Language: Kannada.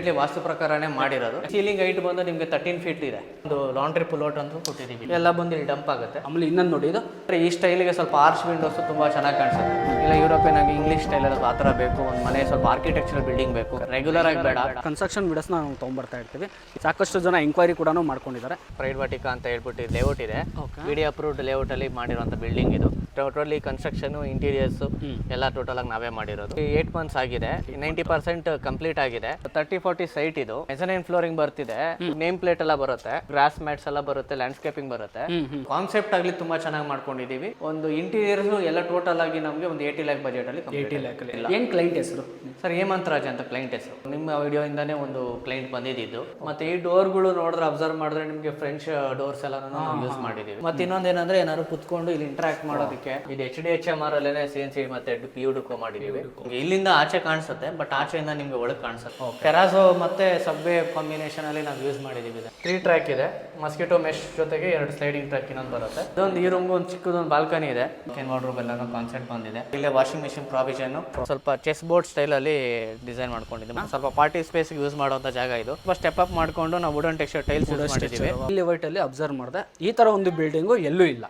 ಕಂಪ್ಲೀಟ್ಲಿ ವಾಸ್ತು ಪ್ರಕಾರನೇ ಮಾಡಿರೋದು. ಸೀಲಿಂಗ್ ಹೈಟ್ ಬಂದು ನಿಮಗೆ 13 ಫೀಟ್ ಇದೆ. ಒಂದು ಲಾಂಡ್ರಿ ಪುಲೌಟ್ ಅಂತ ಕೊಟ್ಟಿದ್ದೀವಿ. ಎಲ್ಲ ಬಂದು ಇಲ್ಲಿ ಡಂಪ್ ಆಗುತ್ತೆ. ಆಮೇಲೆ ಇನ್ನೊಂದು ನೋಡಿ, ಇದು ಈ ಸ್ಟೈಲಿಗೆ ಸ್ವಲ್ಪ ಆರ್ಚ್ ವಿಂಡೋಸ್ ತುಂಬಾ ಚೆನ್ನಾಗಿ ಕಾಣಿಸುತ್ತೆ. ಇಲ್ಲ ಯುರೋಪಿಯನ್ ಆಗಿ ಇಂಗ್ಲಿಷ್ ಸ್ಟೈಲ್ ಅಲ್ಲಿ ಆ ಥರ ಬೇಕು. ಒಂದು ಮನೆ ಸ್ವಲ್ಪ ಆರ್ಕಿಟೆಕ್ಚರ್ ಬಿಲ್ಡಿಂಗ್ ಬೇಕು, ರೆಗ್ಯುಲರ್ ಆಗಿ ಬೇಡ. ಕನ್ಸ್ಟ್ರಕ್ಷನ್ ವಿಡಿಯೋಸ್ನ ನಾವು ತೊಗೊಂಡ್ಬರ್ತಾ ಇರ್ತೀವಿ. ಸಾಕಷ್ಟು ಜನ ಎಂಕ್ವೈರಿ ಕೂಡ ಮಾಡ್ಕೊಂಡಿದ್ದಾರೆ. ಪ್ರೈಡ್ ವಾಟಿಕಾ ಅಂತ ಹೇಳ್ಬಿಟ್ಟು ಲೇಔಟ್ ಇದೆ. ಬಿಡಿ ಅಪ್ರೂವ್ಡ್ ಲೇಔಟ್ ಅಲ್ಲಿ ಮಾಡಿರುವಂತ ಬಿಲ್ಡಿಂಗ್ ಇದು. ಟೋಟಲಿ ಕನ್ಸ್ಟ್ರಕ್ಷನ್ ಇಂಟೀರಿಯರ್ಸ್ ಎಲ್ಲ ಟೋಟಲ್ ಆಗಿ ನಾವೇ ಮಾಡಿರೋದು. 8 ಮಂತ್ಸ್ ಆಗಿದೆ. 90% ಕಂಪ್ಲೀಟ್ ಆಗಿದೆ. 30-40 ಸೈಟ್ ಇದು. ಮೆಸನೈನ್ ಫ್ಲೋರಿಂಗ್ ಬರ್ತಿದೆ. ನೇಮ್ ಪ್ಲೇಟ್ ಎಲ್ಲ ಬರುತ್ತೆ, ಗ್ರಾಸ್ ಮ್ಯಾಟ್ಸ್ ಎಲ್ಲ ಬರುತ್ತೆ, ಲ್ಯಾಂಡ್ಸ್ಕೇಪಿಂಗ್ ಬರುತ್ತೆ. ಕಾನ್ಸೆಪ್ಟ್ ಆಗ್ಲಿ ತುಂಬಾ ಚೆನ್ನಾಗಿ ಮಾಡ್ಕೊಂಡಿದೀವಿ. ಒಂದು ಇಂಟೀರಿಯರ್ಸ್ ಎಲ್ಲ ಟೋಟಲ್ ಆಗಿ ನಮಗೆ ಒಂದು 80 lakh ಬಜೆಟ್ ಅಲ್ಲಿ 80 lakh. ಏನ್ ಕ್ಲೈಂಟ್ ಹೆಸರು ಸರ್? ಹೇಮಂತ್ ರಾಜ್ ಅಂತ ಕ್ಲೈಂಟ್ ಹೆಸರು. ನಿಮ್ಮ ವಿಡಿಯೋ ಇಂದಾನೇ ಒಂದು ಕ್ಲೈಂಟ್ ಬಂದಿದ್ದು. ಮತ್ತೆ ಈ ಡೋರ್ಗಳು ನೋಡಿದ್ರೆ ಅಬ್ಸರ್ವ್ ಮಾಡಿದ್ರೆ ನಿಮಗೆ ಫ್ರೆಂಚ್ ಡೋರ್ಸ್ ಎಲ್ಲ ಯೂಸ್ ಮಾಡಿದೀವಿ. ಮತ್ತೆ ಇನ್ನೊಂದೇನಂದ್ರೆ ಏನಾದ್ರು ಕುತ್ಕೊಂಡು ಇಲ್ಲಿ ಇಂಟರಾಕ್ಟ್ ಮಾಡೋದಕ್ಕೆ ಇದು HDHMR ಅಲ್ಲೇನೆ CNC ಮತ್ತೆ PUDCO ಮಾಡಿದೀವಿ. ಇಲ್ಲಿಂದ ಆಚೆ ಕಾಣಿಸುತ್ತೆ, ಬಟ್ ಆಚೆಯಿಂದ ನಿಮ್ಗೆ ಒಳಗೆ ಕಾಣಿಸುತ್ತೆ. ಟೆರಾಸೋ ಮತ್ತೆ ಸಬ್ವೇ ಕಾಂಬಿನೇಷನ್ ಅಲ್ಲಿ ನಾವು ಯೂಸ್ ಮಾಡಿದೀವಿ. 3 ಟ್ರ್ಯಾಕ್ ಇದೆ. ಮಸ್ಕಿಟೋ ಮೆಶ್ ಜೊತೆಗೆ 2 ಸ್ಲೈಡಿಂಗ್ ಟ್ರ್ಯಾಕ್ ಇನ್ನೊಂದು ಬರುತ್ತೆ. ಇದೊಂದು ಈ ರೂಮ್ಗೆ ಒಂದು ಚಿಕ್ಕದೊಂದು ಬಾಲ್ಕನಿ ಇದೆ. ವಾರ್ಡ್ರೋಬ್ ಎಲ್ಲ ಕಾನ್ಸೆಪ್ಟ್ ಬಂದಿದೆ. ಇಲ್ಲೇ ವಾಷಿಂಗ್ ಮೆಷಿನ್ ಪ್ರಾವಿಷನ್ ಸ್ವಲ್ಪ ಚೆಸ್ ಬೋರ್ಡ್ ಸ್ಟೈಲ್ ಅಲ್ಲಿ ಡಿಸೈನ್ ಮಾಡ್ಕೊಂಡಿದ್ದೀವಿ. ಸ್ವಲ್ಪ ಪಾರ್ಟಿ ಸ್ಪೇಸ್ ಯೂಸ್ ಮಾಡುವಂತ ಜಾಗ ಇದು. ಸ್ಟೆಪ್ ಅಪ್ ಮಾಡ್ಕೊಂಡು ನಾವು ವುಡನ್ ಟೆಕ್ಸ್ಚರ್ ಟೈಲ್ಸ್ ಯೂಸ್ ಮಾಡಿದ್ದೀವಿ. ಇಲ್ಲಿ ವೈಟ್ ಅಲ್ಲಿ ಅಬ್ಸರ್ವ್ ಮಾಡಿದೆ, ಈ ತರ ಒಂದು ಬಿಲ್ಡಿಂಗು ಎಲ್ಲೂ ಇಲ್ಲ.